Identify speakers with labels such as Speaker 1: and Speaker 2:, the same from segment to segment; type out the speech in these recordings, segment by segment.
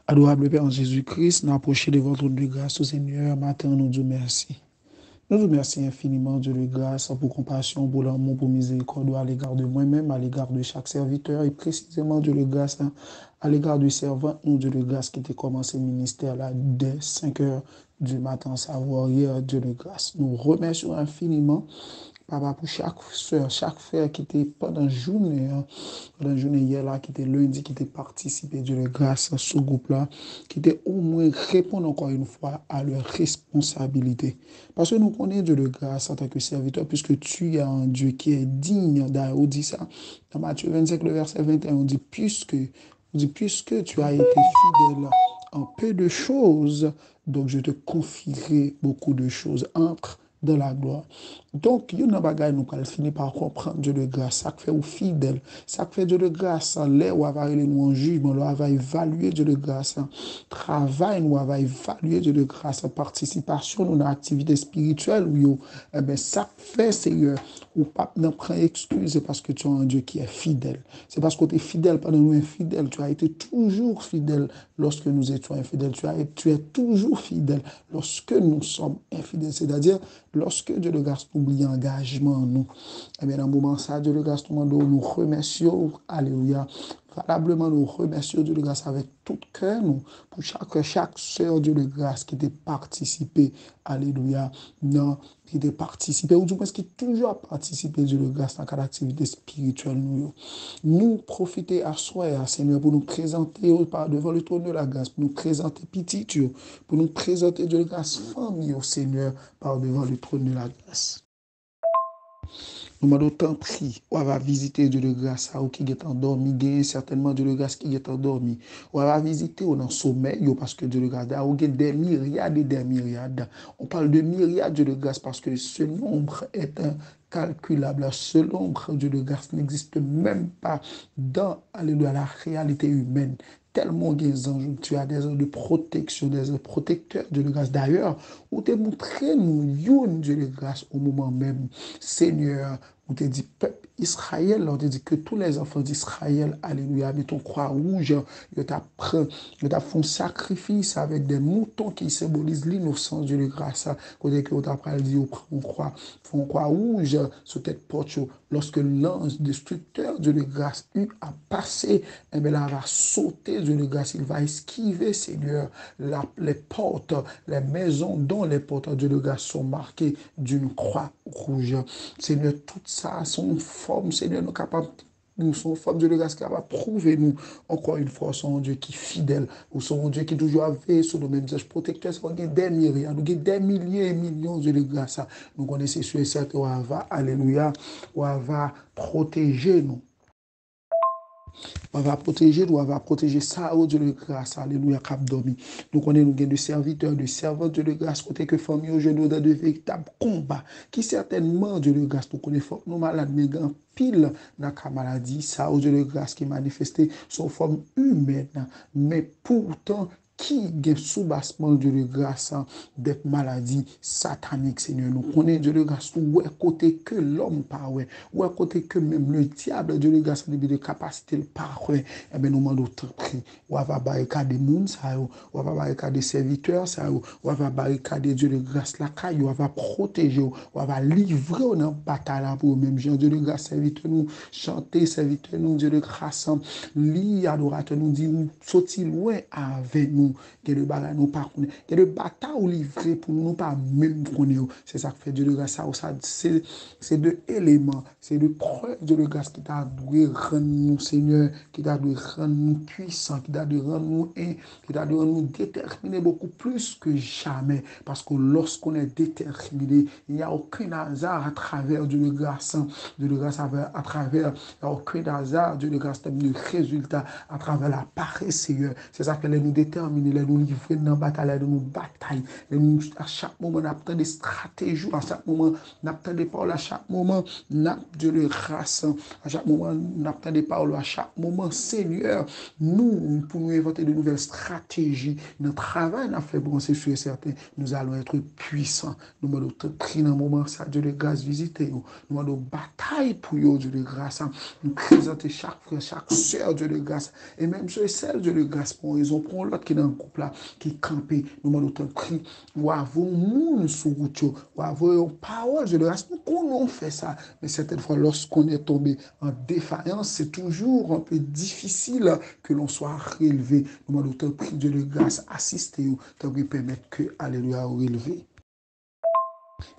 Speaker 1: Adorable Père en Jésus-Christ, nous approchons de votre de grâce au Seigneur. Matin, nous disons merci. Nous vous remercions infiniment, Dieu de grâce, pour compassion, pour l'amour, pour miséricorde à l'égard de moi-même, à l'égard de chaque serviteur, et précisément, Dieu de grâce, à l'égard du servant, nous, Dieu de grâce, qui était commencé le ministère là dès 5 heures du matin, savoir hier, Dieu de grâce. Nous remercions infiniment, Papa, pour chaque soeur, chaque frère qui était pendant la journée hier là, qui était lundi, qui était participé, Dieu de grâce, à ce groupe-là, qui était au moins répondre encore une fois à leurs responsabilités. Parce que nous connaissons Dieu de grâce en tant que serviteur, puisque tu es un Dieu qui est digne. On dit ça dans Matthieu 25, le verset 21, puisque tu as été fidèle en peu de choses, donc je te confierai beaucoup de choses. Entre dans la gloire. Donc, il y a une bagaille, nous allons finir par comprendre Dieu de grâce. Ça fait ou fidèle. Ça fait Dieu de grâce. Là où va aller nous en jugement, là va évaluer Dieu de grâce. Travail, nous va évaluer Dieu de grâce. Participation, nous dans l'activité spirituelle, oui, eh bien, ça fait, Seigneur, ou pas, n'en prends excuse parce que tu es un Dieu qui est fidèle. C'est parce que tu es fidèle pendant nous infidèles. Tu as été toujours fidèle lorsque nous étions infidèles. Tu es toujours fidèle lorsque nous sommes infidèles. C'est-à-dire, lorsque Dieu de grâce oublie engagement en nous, eh bien, dans le moment ça, Dieu de grâce nous remercions, alléluia, valablement nous remercions Dieu de grâce avec tout cœur, nous, pour chaque sœur Dieu de grâce qui était participé, alléluia, non, qui était participé, ou du moins qui toujours participé Dieu de grâce dans l'activité spirituelle, nous profiter à soi, Seigneur, pour nous présenter devant le trône de la grâce, pour nous présenter petit Dieu, pour nous présenter Dieu de grâce famille au Seigneur, par devant le trône de la grâce. Nous m'avons autant pris, on va visiter Dieu de grâce, ou qui est endormi, certainement Dieu de grâce qui est endormi. On va visiter ou dans le sommeil, parce que Dieu de grâce, ou des myriades et des myriades. On parle de myriades Dieu de grâce parce que ce nombre est incalculable. Ce nombre Dieu de grâce n'existe même pas dans alléluia, la réalité humaine. Tellement des anges, tu as des anges de protection, des anges protecteurs Dieu de grâce. D'ailleurs, où te montré nous, Dieu de grâce au moment même, Seigneur, on te dit, peuple Israël, on te dit que tous les enfants d'Israël, alléluia, avec ton croix rouge, ils t'ont fait un sacrifice avec des moutons qui symbolisent l'innocence de grâce. Côté que on t'a dit, on croix rouge sur tête porte, lorsque l'ange destructeur de grâce eut à passer, eh bien, là, il va sauter de grâce, il va esquiver, Seigneur, les portes, les maisons dont les portes de grâce sont marquées d'une croix rouge. Seigneur, tout ça sont forme, Seigneur, nous sommes formes de grâce qui va prouver nous encore une fois, son Dieu qui est fidèle, ou son Dieu qui toujours avait sur le même visage protecteur, c'est des myriades, des milliers et millions de grâce. Nous connaissons sur et certain, on va, alléluia, on va protéger nous. On va protéger, on va protéger ça, oh Dieu de grâce, alléluia, cap dormi. Donc, on est nous de serviteurs, de servantes, Dieu de grâce, côté que famille, au genou, dans de véritables combats, qui certainement, Dieu de grâce, nous connaissons, nous malades, mais grand pile dans la maladie, ça, oh Dieu de grâce, qui manifesté sous forme humaine, mais pourtant, qui est sous-bassement Dieu de grâce des maladies sataniques, Seigneur. Nous connaissons Dieu de grâce, où est côté que l'homme pas, où est côté que même le diable, Dieu de grâce, de capacité le pas, eh bien, nous demandons tout prix. On va barricader des gens, on va barricader des serviteurs, on va barricader Dieu de grâce, la caille, on va protéger, on va livrer dans bataille pour même gens. Dieu de grâce, serviteurs nous, chanter, serviteurs nous, Dieu de grâce, li adorateur nous dit, sorti loin avec nous, que le bagaille nous pas connaît, que le bataille ou livré pour nous pas même connaître. C'est ça que fait Dieu de grâce, c'est deux éléments, c'est deux preuves de grâce qui t'a dû rendre nous, Seigneur, qui t'a dû rendre nous puissants, qui t'a dû rendre nous qui t'a dû rendre nous déterminés beaucoup plus que jamais. Parce que lorsqu'on est déterminé, il n'y a aucun hasard à travers Dieu de grâce, à travers, il n'y a aucun hasard Dieu de grâce, de résultat à travers la paresse, Seigneur. C'est ça qu'elle nous détermine déterminés, les nous livrer dans la bataille, de nous bataille, nous à chaque moment, nous avons des stratégies, à chaque moment, nous avons des paroles, à chaque moment, nous avons de la grâce, à chaque moment, nous avons des paroles, à chaque moment, Seigneur, nous, pour nous inventer de nouvelles stratégies, notre travail n'a fait bon, c'est sûr et certain, nous allons être puissants. Nous demandons de prier dans le moment, ça, Dieu de grâce, visiter, nous demandons bataille pour eux, Dieu de grâce, nous présenter chaque frère, chaque soeur, Dieu de grâce, et même ceux et celles, Dieu de grâce, pour raison, pour l'autre qui est dans le couple là, qui est campé, nous demandons de prier, ou avoir monde sur route, ou avoir une parole, Dieu de grâce, nous connaissons fait ça, mais certaines fois, lorsqu'on est tombé en défaillance, c'est toujours un peu difficile que l'on soit relevé. Nous demandons de prier, Dieu de grâce, assister, de permettre que, alléluia, relever.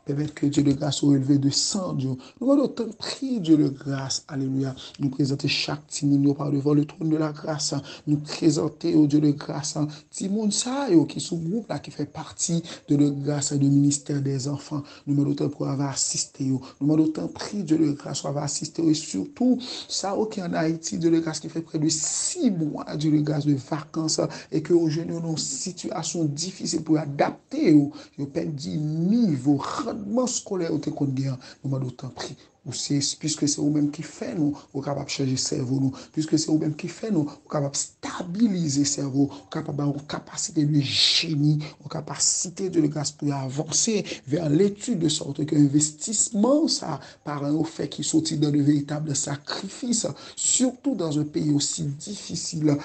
Speaker 1: Permettre que Dieu de grâce soit élevé de 100 Dieu. Nous allons autant prier Dieu de grâce. Alléluia. Nous présenter chaque Timoun par devant le trône de la grâce. Nous présenter au Dieu de grâce. Timoun Sayo qui est sous groupe là, qui fait partie de la grâce et du ministère des enfants. Nous allons autant pour avoir assisté. Nous allons autant prier Dieu de grâce pour avoir assisté. Et surtout, ça qui est en Haïti, Dieu de grâce qui fait près de 6 mois Dieu de grâce de vacances et que aux jeunes ont une situation difficile pour adapter. Ils perdent du niveau rendement scolaire au qu'on gagne nous demandons autant prix puisque c'est vous-même qui fait nous capable de changer cerveau nous puisque c'est vous-même qui fait nous capable de stabiliser cerveau capable d'avoir capacité de génie une capacité de grâce pour avancer vers l'étude de sorte que l'investissement ça par un fait qui sortit dans de véritables sacrifices surtout dans un pays aussi difficile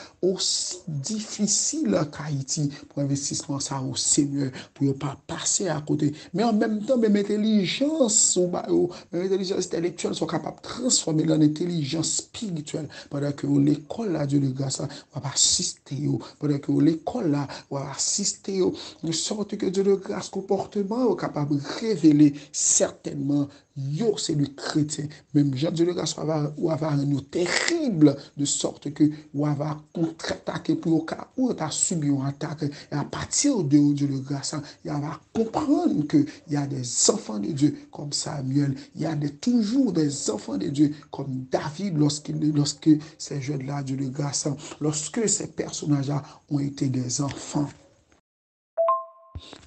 Speaker 1: qu'Haïti pour investissement ça au Seigneur pour ne pas passer à côté mais en même temps même intelligence même intelligence intellectuelle sont capables de transformer en intelligence spirituelle pendant que l'école là Dieu de grâce va assister pendant que l'école là va assister de sorte que Dieu de grâce comportement est capable de révéler certainement yo c'est le chrétien même Jean Dieu de grâce va avoir un terrible de sorte que va contre-attaquer pour au cas où tu as subi une attaque et à partir de Dieu de grâce il va comprendre que il y a des enfants de Dieu comme Samuel il y a toujours des enfants de Dieu comme David lorsque ces jeunes-là Dieu de grâce lorsque ces personnages-là ont été des enfants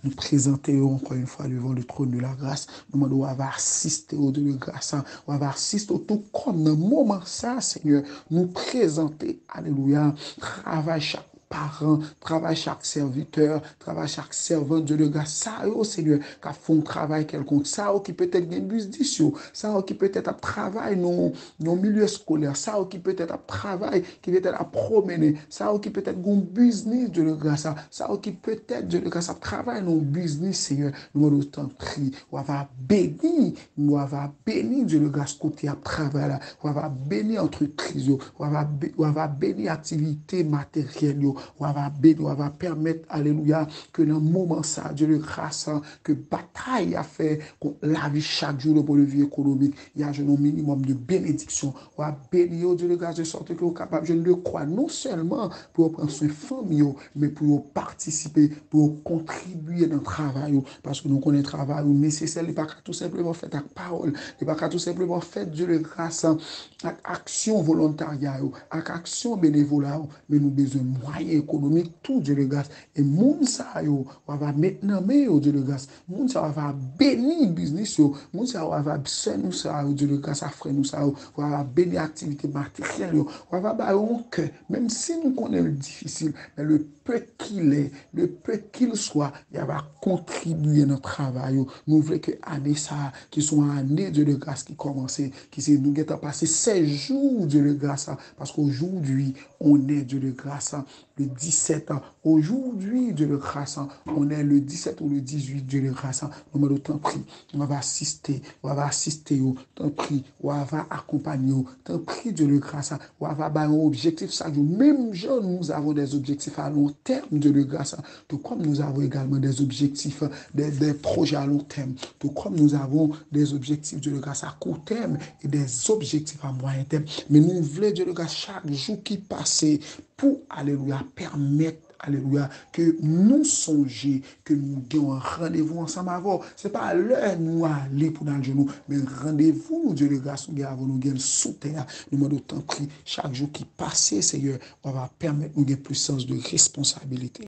Speaker 1: nous présenter encore une fois devant le trône de la grâce. Nous demandons à assister au Dieu de grâce. On va assister au tout comme dans le moment ça, Seigneur. Nous présenter, alléluia, travail chaque parent, travail chaque serviteur, travail chaque servant de Dieu de grâce. Ça, Seigneur, qui font un travail quelconque. Ça, qui peut-être un business, ça, qui peut-être un travail dans le milieu scolaire. Ça, qui peut-être un travail qui peut-être à promener. Ça, qui peut-être un business de grâce. Ça, qui peut-être de grâce à travail dans le business, Seigneur. Nous allons t'en prier. On va bénir. On va bénir de grâce côté à travail là. On va bénir entreprise. On va bénir activité matérielle. On va bénir, on va permettre, alléluia, que dans le moment ça, Dieu de grâce, que bataille a fait, qu'on la vie chaque jour pour le vie économique, il y a un minimum de bénédiction. On va bénir, Dieu de grâce, de sorte que vous capable, je le crois, non seulement pour prendre soin de famille, mais pour participer, pour contribuer dans le travail, parce que nous connaissons le travail nécessaire, il n'est pas tout simplement fait avec parole, il n'est pas tout simplement fait, Dieu de grâce, avec action volontariat, avec action bénévolat, mais nous avons besoin de moyens économiques, tout Dieu de grâce. Et moun sa yo, va maintenant mais Dieu de grâce. Moun sa va bénir business yo, moun sa va soeur nous ça Dieu de grâce, frère nous ça va bénir activité matérielle yo, va ba un cœur, même si nous connaissons le difficile, mais le peu qu'il est, le peu qu'il soit, il va contribuer à notre travail. Nous voulons que année ça, qui sont années Dieu de grâce qui commence, qui c'est nous qui avons passé 16 jours Dieu de grâce, parce qu'aujourd'hui, on est Dieu de grâce, le 17 ans. Aujourd'hui, Dieu de grâce, on est le 17 ou le 18, Dieu de grâce. Nous m'avons tant pris. On va assister, tant pris, on va accompagner, tant pris, Dieu de grâce. On va avoir un objectif chaque jour. Même gens, nous avons des objectifs à long terme, Dieu de grâce. Tout comme nous avons également des objectifs, des projets à long terme. Tout comme nous avons des objectifs, Dieu de grâce, à court terme et des objectifs à moyen terme. Mais nous voulons, Dieu de grâce, chaque jour qui passe pour, alléluia, permettre, alléluia, que nous songions, que nous ayons un rendez-vous ensemble avant. Ce n'est pas l'heure nous aller pour dans le genou, mais rendez-vous, nous, Dieu de grâce, nous avons nous sous terre. Nous demandons tant pris chaque jour qui passe, Seigneur, on va permettre nous de plus sens de responsabilité.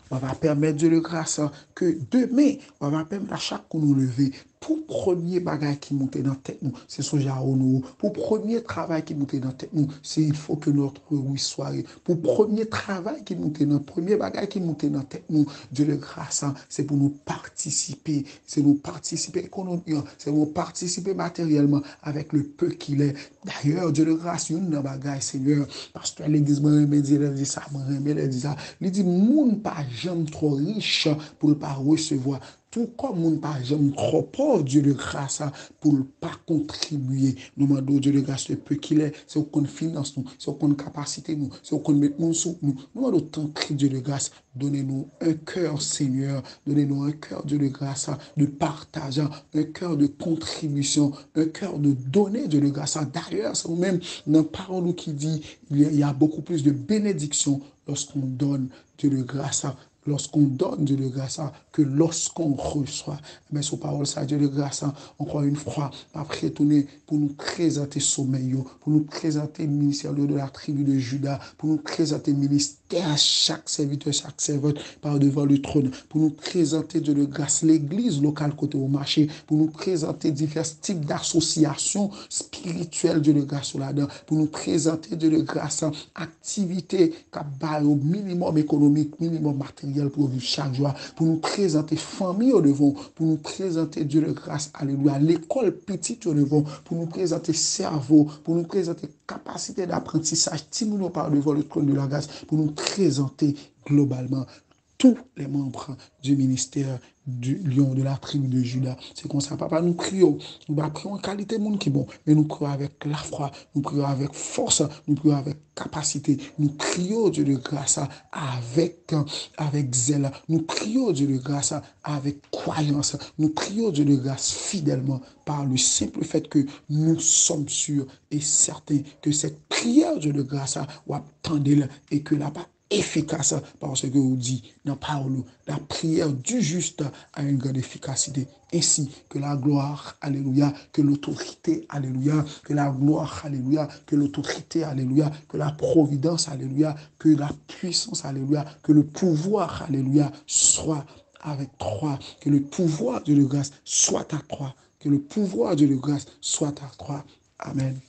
Speaker 1: On va permettre, Dieu de grâce, que demain, on va permettre à chaque coup nous lever. Pour premier bagage qui monte dans la tête nous, c'est ce jarron nous. Pour premier travail qui monte dans la tête nous, c'est il faut que notre oui soit. Pour premier travail qui monte dans premier bagage qui monte dans la tête nous, Dieu de grâce, c'est pour nous participer. C'est nous participer économiquement, c'est nous participer matériellement avec le peu qu'il est. D'ailleurs, Dieu de grâce, une dans bagage, Seigneur, parce que l'église m'a dit ça, m'a dit ça. Il dit, moun pas jamais trop riche pour ne pas recevoir. Tout comme moun pas jamais trop pauvre, Dieu de grâce, pour ne pas contribuer. Nous demandons Dieu de grâce le peu qu'il est, c'est qu'on finance nous, c'est qu'on capacité nous, c'est qu'on met nous sous nous. Nous demandons tant que Dieu de grâce, donnez-nous un cœur, Seigneur, donnez-nous un cœur, Dieu de grâce, de partage, un cœur de contribution, un cœur de donner, Dieu de grâce. D'ailleurs, c'est même dans la parole qui dit, il y a beaucoup plus de bénédictions lorsqu'on donne, Dieu de grâce, lorsqu'on donne Dieu de grâce, que lorsqu'on reçoit. Mais sous parole, ça, Dieu de grâce, encore une fois, après tourner pour nous présenter sommeil, pour nous présenter le ministère de la tribu de Judas, pour nous présenter le ministère à chaque serviteur, chaque servante par devant le trône, pour nous présenter Dieu de grâce l'église locale côté au marché, pour nous présenter divers types d'associations spirituelles Dieu de grâce là-dedans, pour nous présenter Dieu de grâce activités au minimum économique, minimum matériel pour vivre chaque jour, pour nous présenter famille au devant, pour nous présenter Dieu de grâce, alléluia, l'école petite au devant, pour nous présenter cerveau, pour nous présenter capacité d'apprentissage, stimuler par devant le trône de la grâce, pour nous présenter globalement tous les membres du ministère du lion de la tribu de Judas. C'est comme ça, papa, nous prions. Nous prions en qualité de monde qui est bon, mais nous prions avec la foi, nous prions avec force, nous prions avec capacité. Nous prions Dieu de grâce avec zèle. Nous prions Dieu de grâce avec croyance. Nous prions Dieu de grâce fidèlement par le simple fait que nous sommes sûrs et certains que cette prière Dieu de grâce ou attendez et que là-bas efficace parce que vous dit dans la parole, la prière du juste a une grande efficacité. Ainsi que la gloire, alléluia, que l'autorité, alléluia, que la gloire, alléluia, que l'autorité, alléluia, que la providence, alléluia, que la puissance, alléluia, que le pouvoir, alléluia, soit avec toi, que le pouvoir de la grâce soit à toi, que le pouvoir de la grâce soit à toi. Amen.